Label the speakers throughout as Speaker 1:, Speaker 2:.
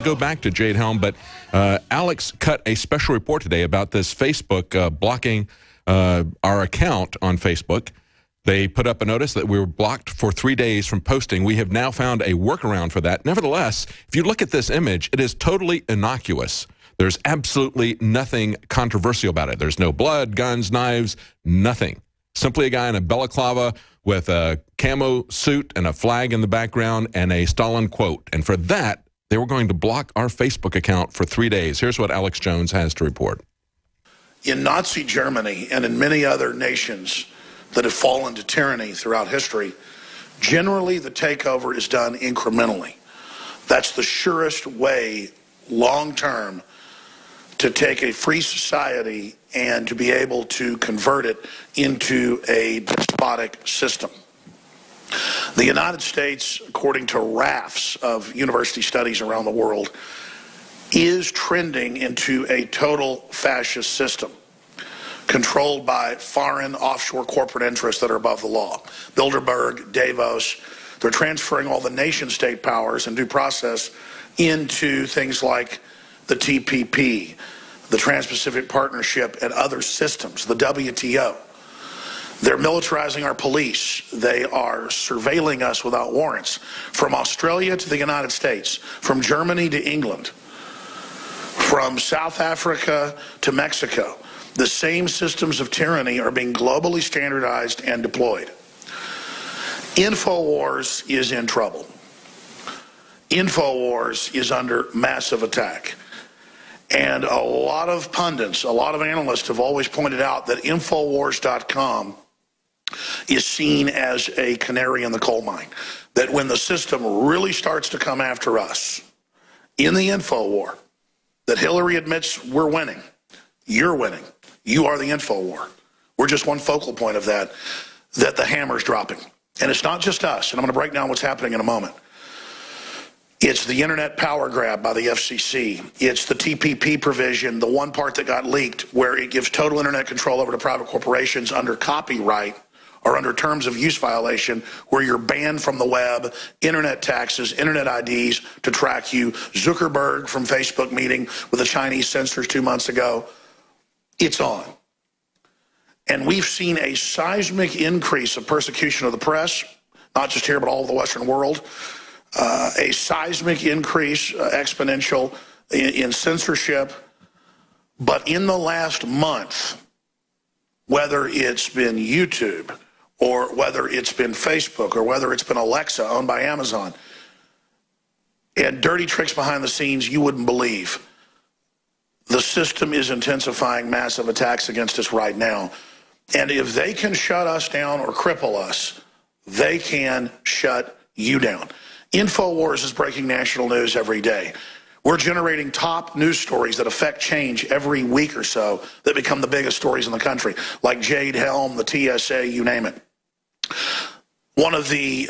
Speaker 1: go back to Jade Helm, but Alex cut a special report today about this Facebook blocking our account on Facebook. They put up a notice that we were blocked for 3 days from posting. We have now found a workaround for that. Nevertheless, if you look at this image, it is totally innocuous. There's absolutely nothing controversial about it. There's no blood, guns, knives, nothing. Simply a guy in a balaclava with a camo suit and a flag in the background and a Stalin quote. And for that, they were going to block our Facebook account for 3 days. Here's what Alex Jones has to report.
Speaker 2: In Nazi Germany and in many other nations that have fallen to tyranny throughout history, generally the takeover is done incrementally. That's the surest way, long-term, to take a free society and to be able to convert it into a despotic system. The United States, according to rafts of university studies around the world, is trending into a total fascist system controlled by foreign offshore corporate interests that are above the law. Bilderberg, Davos, they're transferring all the nation-state powers and due process into things like the TPP, the Trans-Pacific Partnership, and other systems, the WTO. They're militarizing our police. They are surveilling us without warrants. From Australia to the United States, from Germany to England, from South Africa to Mexico, the same systems of tyranny are being globally standardized and deployed. InfoWars is in trouble. InfoWars is under massive attack. And a lot of pundits, a lot of analysts have always pointed out that Infowars.com is seen as a canary in the coal mine. That when the system really starts to come after us in the info war, that Hillary admits we're winning, you're winning, you are the info war. We're just one focal point of that the hammer's dropping. And it's not just us, and I'm going to break down what's happening in a moment. It's the internet power grab by the FCC. It's the TPP provision, the one part that got leaked, where it gives total internet control over to private corporations under copyright or under terms of use violation, where you're banned from the web, internet taxes, internet IDs to track you. Zuckerberg from Facebook meeting with the Chinese censors 2 months ago. It's on. And we've seen a seismic increase of persecution of the press, not just here, but all over the Western world. A seismic increase, exponential, in censorship. But in the last month, whether it's been YouTube or whether it's been Facebook or whether it's been Alexa owned by Amazon, and dirty tricks behind the scenes you wouldn't believe, the system is intensifying massive attacks against us right now. And if they can shut us down or cripple us, they can shut you down. InfoWars is breaking national news every day. We're generating top news stories that affect change every week or so that become the biggest stories in the country, like Jade Helm, the TSA, you name it. One of the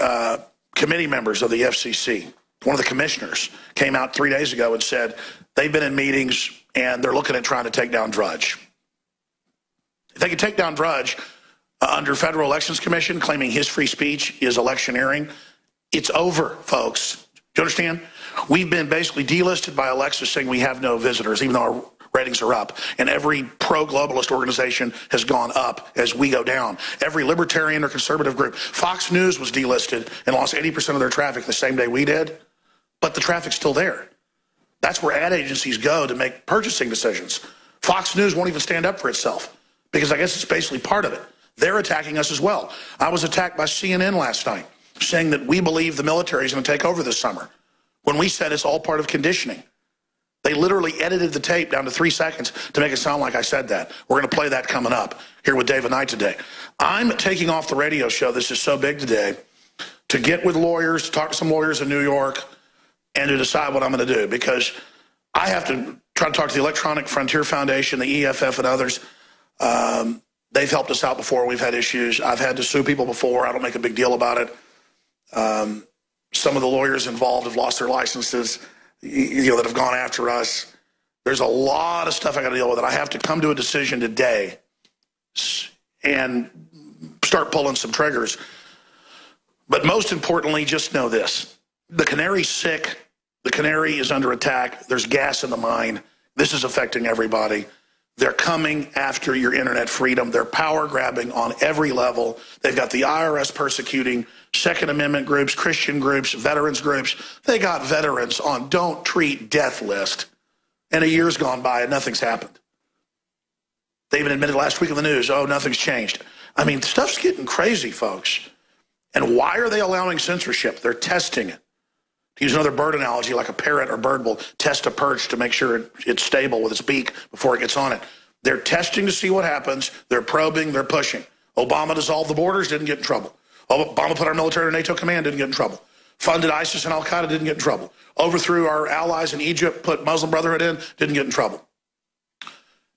Speaker 2: committee members of the FCC, one of the commissioners, came out 3 days ago and said they've been in meetings and they're looking at trying to take down Drudge. If they could take down Drudge under Federal Elections Commission, claiming his free speech is electioneering, it's over, folks. Do you understand? We've been basically delisted by Alexa, saying we have no visitors, even though our ratings are up. And every pro-globalist organization has gone up as we go down. Every libertarian or conservative group. Fox News was delisted and lost 80% of their traffic the same day we did. But the traffic's still there. That's where ad agencies go to make purchasing decisions. Fox News won't even stand up for itself because I guess it's basically part of it. They're attacking us as well. I was attacked by CNN last night, saying that we believe the military is going to take over this summer, when we said it's all part of conditioning. They literally edited the tape down to 3 seconds to make it sound like I said that. We're going to play that coming up here with David Knight today. I'm taking off the radio show, This Is So Big Today, to get with lawyers, to talk to some lawyers in New York, and to decide what I'm going to do, because I have to try to talk to the Electronic Frontier Foundation, the EFF, and others. They've helped us out before. We've had issues. I've had to sue people before. I don't make a big deal about it. Some of the lawyers involved have lost their licenses, that have gone after us. There's a lot of stuff I got to deal with. I have to come to a decision today and start pulling some triggers. But most importantly, just know this. The canary's sick. The Canary is under attack. There's gas in the mine. This is affecting everybody. They're coming after your internet freedom. They're power grabbing on every level. They've got the IRS persecuting Second Amendment groups, Christian groups, veterans groups. They got veterans on don't treat death list. And a year's gone by and nothing's happened. They even admitted last week in the news, oh, nothing's changed. I mean, stuff's getting crazy, folks. And why are they allowing censorship? They're testing it. To use another bird analogy, like a parrot or bird will test a perch to make sure it's stable with its beak before it gets on it. They're testing to see what happens. They're probing. They're pushing. Obama dissolved the borders, didn't get in trouble. Obama put our military under NATO command, didn't get in trouble. Funded ISIS and Al-Qaeda, didn't get in trouble. Overthrew our allies in Egypt, put Muslim Brotherhood in, didn't get in trouble.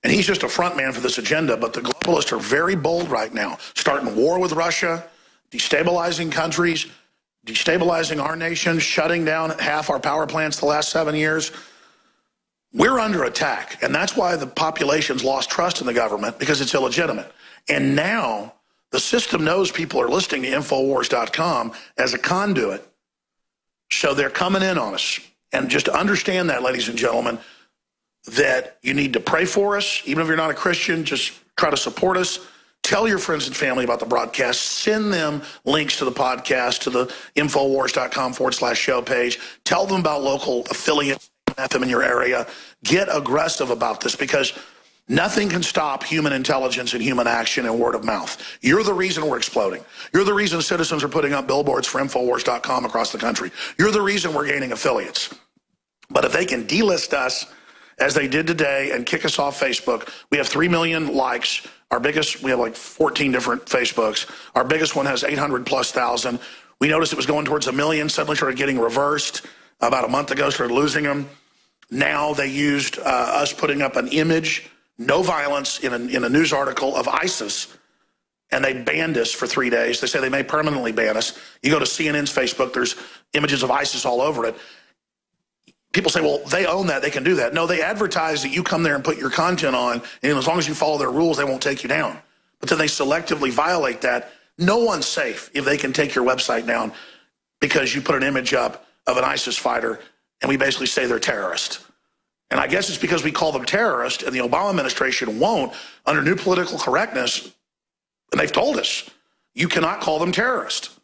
Speaker 2: And he's just a front man for this agenda, but the globalists are very bold right now, starting war with Russia, destabilizing countries, destabilizing our nation, shutting down half our power plants the last 7 years. We're under attack, and that's why the population's lost trust in the government, because it's illegitimate. And now the system knows people are listening to Infowars.com as a conduit, so they're coming in on us. And just understand that, ladies and gentlemen, that you need to pray for us. Even if you're not a Christian, just try to support us. Tell your friends and family about the broadcast. Send them links to the podcast, to the Infowars.com/show page. Tell them about local affiliates, FM in your area. Get aggressive about this, because nothing can stop human intelligence and human action and word of mouth. You're the reason we're exploding. You're the reason citizens are putting up billboards for Infowars.com across the country. You're the reason we're gaining affiliates. But if they can delist us, as they did today, and kick us off Facebook, we have 3 million likes. Our biggest, we have like 14 different Facebooks. Our biggest one has 800,000+. We noticed it was going towards 1 million, suddenly started getting reversed. About a month ago, started losing them. Now they used us putting up an image, no violence, in a news article of ISIS, and they banned us for 3 days. They say they may permanently ban us. You go to CNN's Facebook, there's images of ISIS all over it. People say, well, they own that, they can do that. No, they advertise that you come there and put your content on, and as long as you follow their rules, they won't take you down. But then they selectively violate that. No one's safe if they can take your website down because you put an image up of an ISIS fighter, and we basically say they're terrorists. And I guess it's because we call them terrorists, and the Obama administration won't, under new political correctness, and they've told us, you cannot call them terrorists.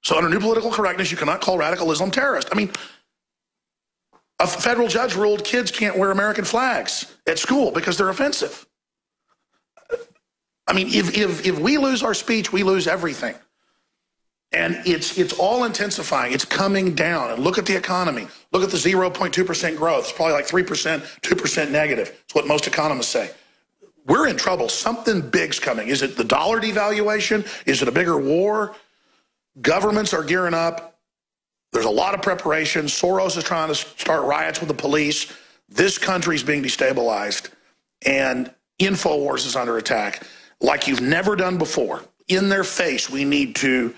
Speaker 2: So under new political correctness, you cannot call radical Islam terrorist. I mean, a federal judge ruled kids can't wear American flags at school because they're offensive. I mean, if we lose our speech, we lose everything. And it's all intensifying. It's coming down. And look at the economy. Look at the 0.2% growth. It's probably like 3%, 2% negative. It's what most economists say. We're in trouble. Something big's coming. Is it the dollar devaluation? Is it a bigger war? Governments are gearing up. There's a lot of preparation. Soros is trying to start riots with the police. This country's being destabilized, and InfoWars is under attack like you've never done before. In their face, we need to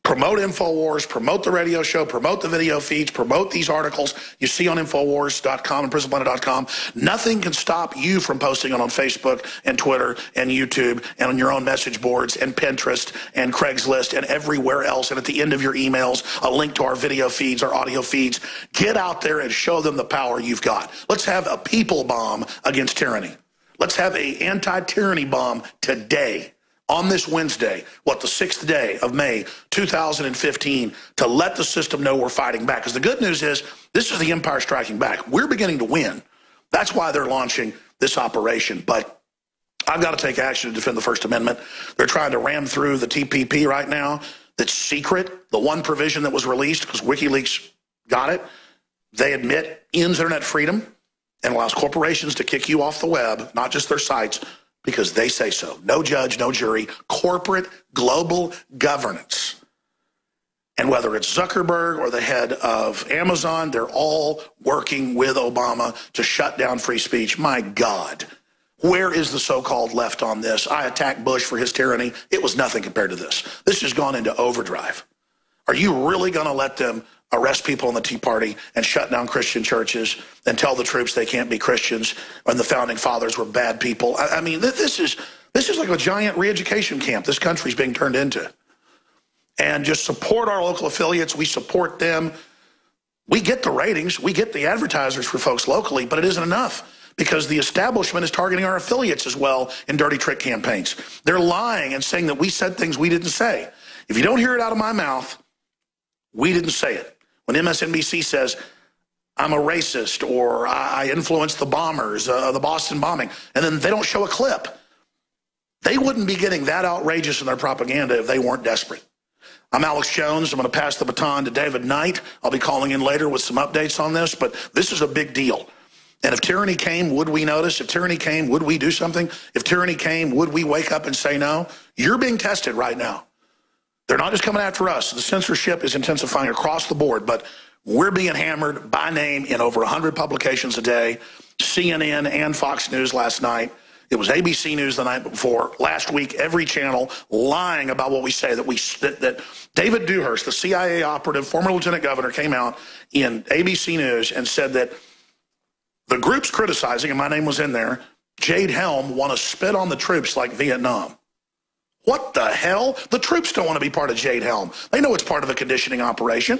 Speaker 2: promote InfoWars, promote the radio show, promote the video feeds, promote these articles you see on Infowars.com and PrisonPlanet.com. Nothing can stop you from posting it on Facebook and Twitter and YouTube and on your own message boards and Pinterest and Craigslist and everywhere else. And at the end of your emails, a link to our video feeds, our audio feeds. Get out there and show them the power you've got. Let's have a people bomb against tyranny. Let's have an anti-tyranny bomb today. On this Wednesday, the 6th day of May, 2015, to let the system know we're fighting back. Because the good news is, this is the empire striking back. We're beginning to win. That's why they're launching this operation. But I've got to take action to defend the First Amendment. They're trying to ram through the TPP right now. That's secret. The one provision that was released, because WikiLeaks got it, they admit ends internet freedom and allows corporations to kick you off the web, not just their sites, because they say so. No judge, no jury, corporate global governance. And whether it's Zuckerberg or the head of Amazon, they're all working with Obama to shut down free speech. My God, where is the so-called left on this? I attacked Bush for his tyranny. It was nothing compared to this. This has gone into overdrive. Are you really going to let them arrest people in the Tea Party and shut down Christian churches and tell the troops they can't be Christians when the founding fathers were bad people? I mean, this is like a giant re-education camp this country's being turned into. And just support our local affiliates. We support them. We get the ratings, we get the advertisers for folks locally, but it isn't enough because the establishment is targeting our affiliates as well in dirty trick campaigns. They're lying and saying that we said things we didn't say. If you don't hear it out of my mouth, we didn't say it. When MSNBC says, I'm a racist, or I influenced the bombers, the Boston bombing, and then they don't show a clip, they wouldn't be getting that outrageous in their propaganda if they weren't desperate. I'm Alex Jones. I'm going to pass the baton to David Knight. I'll be calling in later with some updates on this, but this is a big deal. And if tyranny came, would we notice? If tyranny came, would we do something? If tyranny came, would we wake up and say no? You're being tested right now. They're not just coming after us. The censorship is intensifying across the board, but we're being hammered by name in over 100 publications a day, CNN and Fox News last night. It was ABC News the night before. Last week, every channel lying about what we say, that David Dewhurst, the CIA operative, former lieutenant governor, came out in ABC News and said that the groups criticizing, and my name was in there, Jade Helm want to spit on the troops like Vietnam. What the hell? The troops don't want to be part of Jade Helm. They know it's part of a conditioning operation.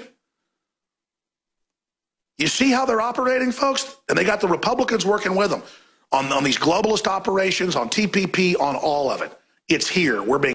Speaker 2: You see how they're operating, folks? And they got the Republicans working with them on these globalist operations, on TPP, on all of it. It's here. We're being